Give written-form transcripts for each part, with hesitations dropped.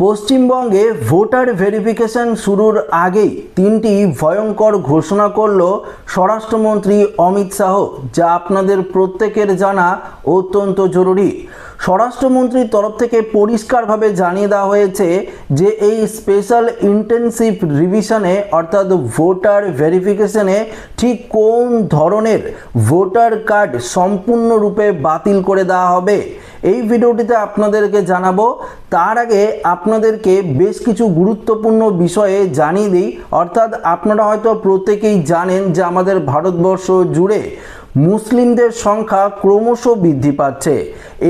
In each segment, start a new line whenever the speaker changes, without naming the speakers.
পশ্চিমবঙ্গে voter verification শুরুর আগেই তিনটি ভয়ঙ্কর ঘোষণা করল স্বরাষ্ট্রমন্ত্রী অমিত শাহ, যা আপনাদের প্রত্যেকের জানা অত্যন্ত জরুরি। স্বরাষ্ট্রমন্ত্রীর তরফ থেকে পরিষ্কারভাবে জানিয়ে দেওয়া হয়েছে যে এই স্পেশাল ইন্টেনসিভ রিভিশনে অর্থাৎ ভোটার ভেরিফিকেশনে ঠিক কোন ধরনের ভোটার কার্ড সম্পূর্ণরূপে বাতিল করে দেওয়া হবে এই ভিডিওটিতে আপনাদেরকে জানাবো। তার আগে আপনাদেরকে বেশ কিছু গুরুত্বপূর্ণ বিষয়ে জানিয়ে দিই। অর্থাৎ আপনারা হয়তো প্রত্যেকেই জানেন যে আমাদের ভারতবর্ষ জুড়ে মুসলিমদের সংখ্যা ক্রমশ বৃদ্ধি পাচ্ছে।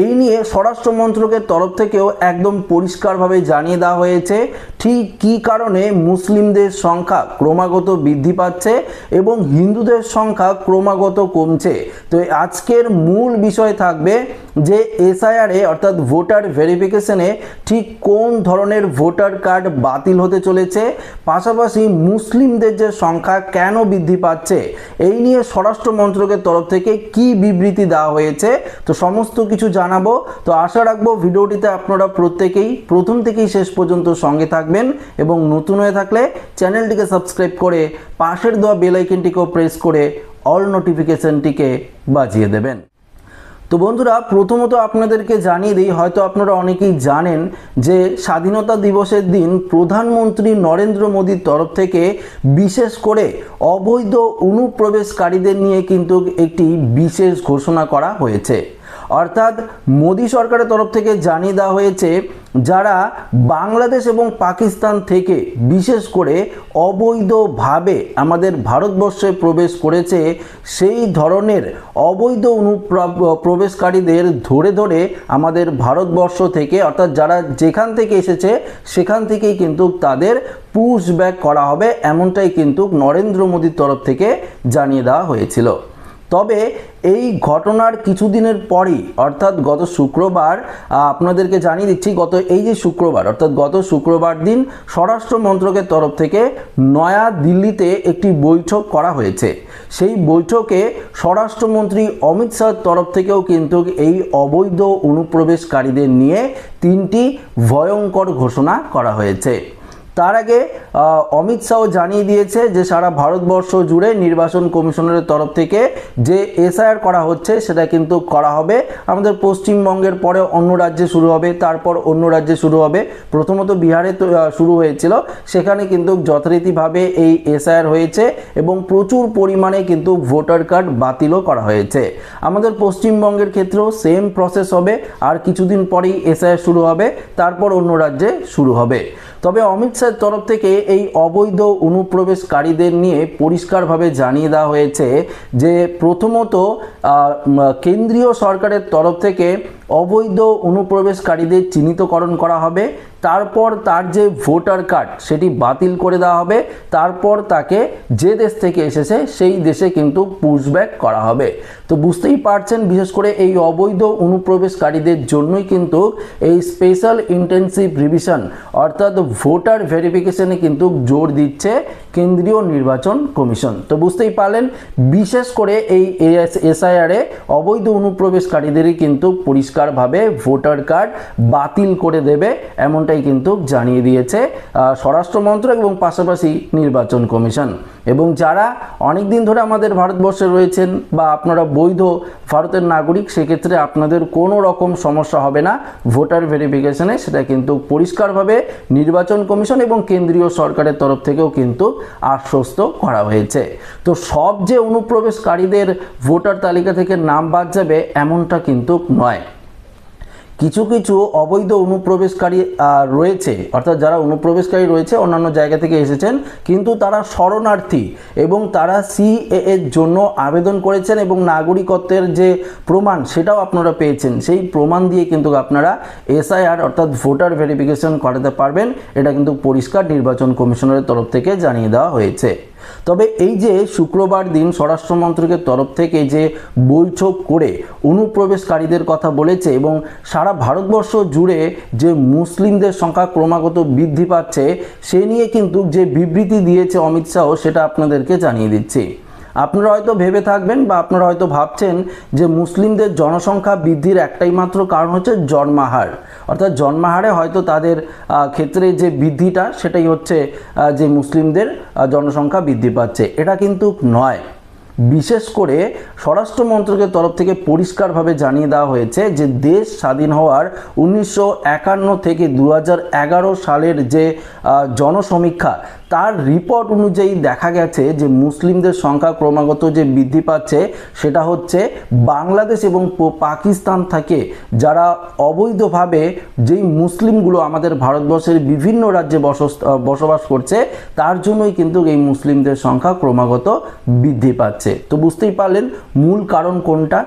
এই নিয়ে স্বরাষ্ট্র মন্ত্রকের তরফ থেকেও একদম পরিষ্কারভাবে জানিয়ে দেওয়া হয়েছে ঠিক কী কারণে মুসলিমদের সংখ্যা ক্রমাগত বৃদ্ধি পাচ্ছে এবং হিন্দুদের সংখ্যা ক্রমাগত কমছে। তো আজকের মূল বিষয় থাকবে যে এসআইআরে অর্থাৎ ভোটার ভেরিফিকেশনে ঠিক কোন ধরনের ভোটার কার্ড বাতিল হতে চলেছে, পাশাপাশি মুসলিমদের যে সংখ্যা কেন বৃদ্ধি পাচ্ছে এই নিয়ে স্বরাষ্ট্র মন্ত্রকের তরফ থেকে কি বিবৃতি দেওয়া হয়েছে, তো সমস্ত কিছু জানাবো। তো আশা রাখবো ভিডিওটিতে আপনারা প্রত্যেকেই প্রথম থেকেই শেষ পর্যন্ত সঙ্গে থাকবেন এবং নতুন হয়ে থাকলে চ্যানেলটিকে সাবস্ক্রাইব করে পাশের দেওয়া বেল আইকনটিকেও প্রেস করে অল নোটিফিকেশনটিকে বাজিয়ে দেবেন। তো বন্ধুরা, প্রথমত আপনাদেরকে জানিয়ে দিই, হয়তো আপনারা অনেকেই জানেন যে স্বাধীনতা দিবসের দিন প্রধানমন্ত্রী নরেন্দ্র মোদীর তরফ থেকে বিশেষ করে অবৈধ অনুপ্রবেশকারীদের নিয়ে কিন্তু একটি বিশেষ ঘোষণা করা হয়েছে। অর্থাৎ মোদী সরকারের তরফ থেকে জানিয়ে দেওয়া হয়েছে যারা বাংলাদেশ এবং পাকিস্তান থেকে বিশেষ করে অবৈধভাবে আমাদের ভারতবর্ষে প্রবেশ করেছে সেই ধরনের অবৈধ অনুপ্রবেশকারীদের ধরে ধরে আমাদের ভারতবর্ষ থেকে অর্থাৎ যারা যেখান থেকে এসেছে সেখান থেকেই কিন্তু তাদের পুশ ব্যাক করা হবে, এমনটাই কিন্তু নরেন্দ্র মোদীর তরফ থেকে জানিয়ে দেওয়া হয়েছিল। তবে এই ঘটনার কিছুদিনের পরই অর্থাৎ গত শুক্রবার আপনাদেরকে জানিয়ে দিচ্ছি, গত শুক্রবার দিন স্বরাষ্ট্র মন্ত্রকের তরফ থেকে নয়া দিল্লিতে একটি বৈঠক করা হয়েছে। সেই বৈঠকে স্বরাষ্ট্রমন্ত্রী অমিত শাহর তরফ থেকেও কিন্তু এই অবৈধ অনুপ্রবেশকারীদের নিয়ে তিনটি ভয়ঙ্কর ঘোষণা করা হয়েছে। তার আগে অমিত শাহ জানিয়ে দিয়েছে যে সারা ভারতবর্ষ জুড়ে নির্বাচন কমিশনের তরফ থেকে যে এসআইআর করা হচ্ছে সেটা কিন্তু করা হবে। আমাদের পশ্চিমবঙ্গের পরে অন্য রাজ্যে শুরু হবে, তারপর অন্য রাজ্যে শুরু হবে। প্রথমত বিহারে তো শুরু হয়েছিল, সেখানে কিন্তু যথারীতিভাবে এই এসআইআর হয়েছে এবং প্রচুর পরিমাণে কিন্তু ভোটার কার্ড বাতিলও করা হয়েছে। আমাদের পশ্চিমবঙ্গের ক্ষেত্রেও সেম প্রসেস হবে, আর কিছুদিন পরেই এসআইআর শুরু হবে, তারপর অন্য রাজ্যে শুরু হবে। তবে অমিত শাহের তরফ থেকে এই অবৈধ অনুপ্রবেশকারীদের নিয়ে পরিষ্কারভাবে জানিয়ে দেওয়া হয়েছে যে প্রথমত কেন্দ্রীয় সরকারের তরফ থেকে অবৈধ অনুপ্রবেশকারীদের চিহ্নিতকরণ করা হবে, তারপর তার যে ভোটার কার্ড সেটি বাতিল করে দেওয়া হবে, তারপর তাকে যে দেশ থেকে এসেছে সেই দেশে কিন্তু পুশব্যাক করা হবে। তো বুঝতেই পারছেন, বিশেষ করে এই অবৈধ অনুপ্রবেশকারীদের জন্যই কিন্তু এই স্পেশাল ইন্টেনসিভ রিভিশন অর্থাৎ ভোটার ভেরিফিকেশনে কিন্তু জোর দিচ্ছে কেন্দ্রীয় নির্বাচন কমিশন। তো বুঝতেই পারলেন, বিশেষ করে এই এসআইআরে অবৈধ অনুপ্রবেশকারীদেরই কিন্তু পরিষ্কারভাবে ভোটার কার্ড বাতিল করে দেবে, এমনটাই কিন্তু জানিয়ে দিয়েছে স্বরাষ্ট্র মন্ত্রক এবং পাশাপাশি নির্বাচন কমিশন। এবং যারা অনেক দিন ধরে আমাদের ভারতবর্ষে রয়েছেন বা আপনারা বৈধ ভারতের নাগরিক, সেক্ষেত্রে আপনাদের কোনো রকম সমস্যা হবে না ভোটার ভেরিফিকেশনে, সেটা কিন্তু পরিষ্কারভাবে নির্বাচন কমিশন এবং কেন্দ্রীয় সরকারের তরফ থেকেও কিন্তু আশ্বস্ত করা হয়েছে। তো সব যে অনুপ্রবেশকারীদের ভোটার তালিকা থেকে নাম বাদ যাবে এমনটা কিন্তু নয়। কিছু কিছু অবৈধ অনুপ্রবেশকারী রয়েছে, অর্থাৎ যারা অনুপ্রবেশকারী রয়েছে অন্যান্য জায়গা থেকে এসেছেন, কিন্তু তারা শরণার্থী এবং তারা সিএএ এর জন্য আবেদন করেছেন এবং নাগরিকত্বের যে প্রমাণ সেটাও আপনারা পেয়েছেন, সেই প্রমাণ দিয়ে কিন্তু আপনারা এসআইআর অর্থাৎ ভোটার ভেরিফিকেশন করাতে পারবেন। এটা কিন্তু পরিষ্কার নির্বাচন কমিশনের তরফ থেকে জানিয়ে দেওয়া হয়েছে। তবে এই যে শুক্রবার দিন স্বরাষ্ট্র মন্ত্রকের তরফ থেকে যে বৈঠক করে অনুপ্রবেশকারীদের কথা বলেছে এবং সারা ভারতবর্ষ জুড়ে যে মুসলিমদের সংখ্যা ক্রমাগত বৃদ্ধি পাচ্ছে সে নিয়ে কিন্তু যে বিবৃতি দিয়েছে অমিত শাহ সেটা আপনাদেরকে জানিয়ে দিচ্ছি। আপনারা হয়তো ভেবে থাকবেন বা আপনারা হয়তো ভাবছেন যে মুসলিমদের জনসংখ্যা বৃদ্ধির একটাই মাত্র কারণ হচ্ছে জন্মাহার, অর্থাৎ জন্মাহারে হয়তো তাদের ক্ষেত্রে যে বৃদ্ধিটা সেটাই হচ্ছে যে মুসলিমদের জনসংখ্যা বৃদ্ধি পাচ্ছে। এটা কিন্তু নয়। বিশেষ করে স্বরাষ্ট্র মন্ত্রকের তরফ থেকে পরিষ্কারভাবে জানিয়ে দেওয়া হয়েছে যে দেশ স্বাধীন হওয়ার 1951 থেকে 2011 সালের যে জনসমীক্ষা তার রিপোর্ট অনুযায়ী দেখা গেছে যে মুসলিমদের সংখ্যা ক্রমাগত যে বৃদ্ধি পাচ্ছে সেটা হচ্ছে বাংলাদেশ এবং পাকিস্তান থেকে যারা অবৈধভাবে যেই মুসলিমগুলো আমাদের ভারতবর্ষের বিভিন্ন রাজ্যে বসবাস করছে তার জন্যই কিন্তু এই মুসলিমদের সংখ্যা ক্রমাগত বৃদ্ধি পাচ্ছে। তো বুঝতেই পারলেন মূল কারণ কোনটা।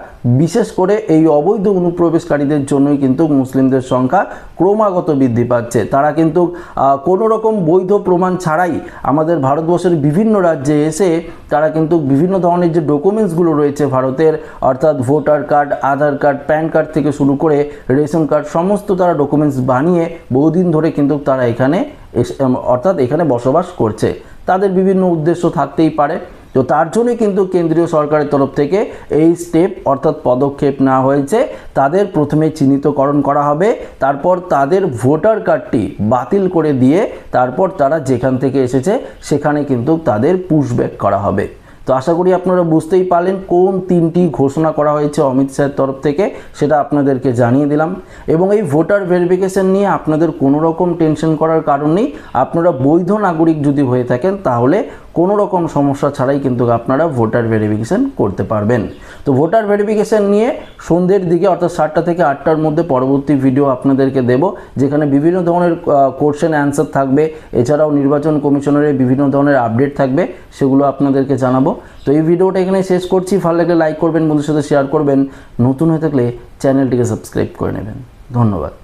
বিশেষ করে এই অবৈধ অনুপ্রবেশকারীদের জন্যই কিন্তু মুসলিমদের সংখ্যা ক্রমাগত বৃদ্ধি পাচ্ছে। তারা কিন্তু কোনো রকম বৈধ প্রমাণ ছাড়াই আমাদের ভারতবর্ষের বিভিন্ন রাজ্যে এসে তারা কিন্তু বিভিন্ন ধরনের যে ডকুমেন্টসগুলো রয়েছে ভারতের, অর্থাৎ ভোটার কার্ড, আধার কার্ড, প্যান কার্ড থেকে শুরু করে রেশন কার্ড, সমস্ত তারা ডকুমেন্টস বানিয়ে বহুদিন ধরে কিন্তু তারা এখানে বসবাস করছে। তাদের বিভিন্ন উদ্দেশ্য থাকতেই পারে। তো তার জন্যই কিন্তু কেন্দ্রীয় সরকারের তরফ থেকে এই স্টেপ অর্থাৎ পদক্ষেপ নেওয়া হয়েছে। তাদের প্রথমে চিহ্নিতকরণ করা হবে, তারপর তাদের ভোটার কার্ডটি বাতিল করে দিয়ে তারপর তারা যেখান থেকে এসেছে সেখানে কিন্তু তাদের পুশব্যাক করা হবে। তো আশা করি আপনারা বুঝতেই পারলেন কোন তিনটি ঘোষণা করা হয়েছে অমিত শাহের তরফ থেকে, সেটা আপনাদেরকে জানিয়ে দিলাম। এবং এই ভোটার ভেরিফিকেশন নিয়ে আপনাদের কোনো রকম টেনশন করার কারণ নেই। আপনারা বৈধ নাগরিক যদি হয়ে থাকেন তাহলে কোনো রকম সমস্যা ছাড়াই কিন্তু আপনারা ভোটার ভেরিফিকেশন করতে পারবেন। তো ভোটার ভেরিফিকেশন নিয়ে সন্ধ্যের দিকে অর্থাৎ 7টা থেকে 8টার মধ্যে পরবর্তী ভিডিও আপনাদেরকে দেব, যেখানে বিভিন্ন ধরনের কোশ্চেন অ্যান্সার থাকবে। এছাড়াও নির্বাচন কমিশনের বিভিন্ন ধরনের আপডেট থাকবে, সেগুলো আপনাদেরকে জানাবো। তো এই ভিডিওটা এখানে শেষ করছি। ভালো লাগলে লাইক করবেন, বন্ধুদের সাথে শেয়ার করবেন, নতুন হয়ে থাকলে চ্যানেলটিকে সাবস্ক্রাইব করে নেবেন। ধন্যবাদ।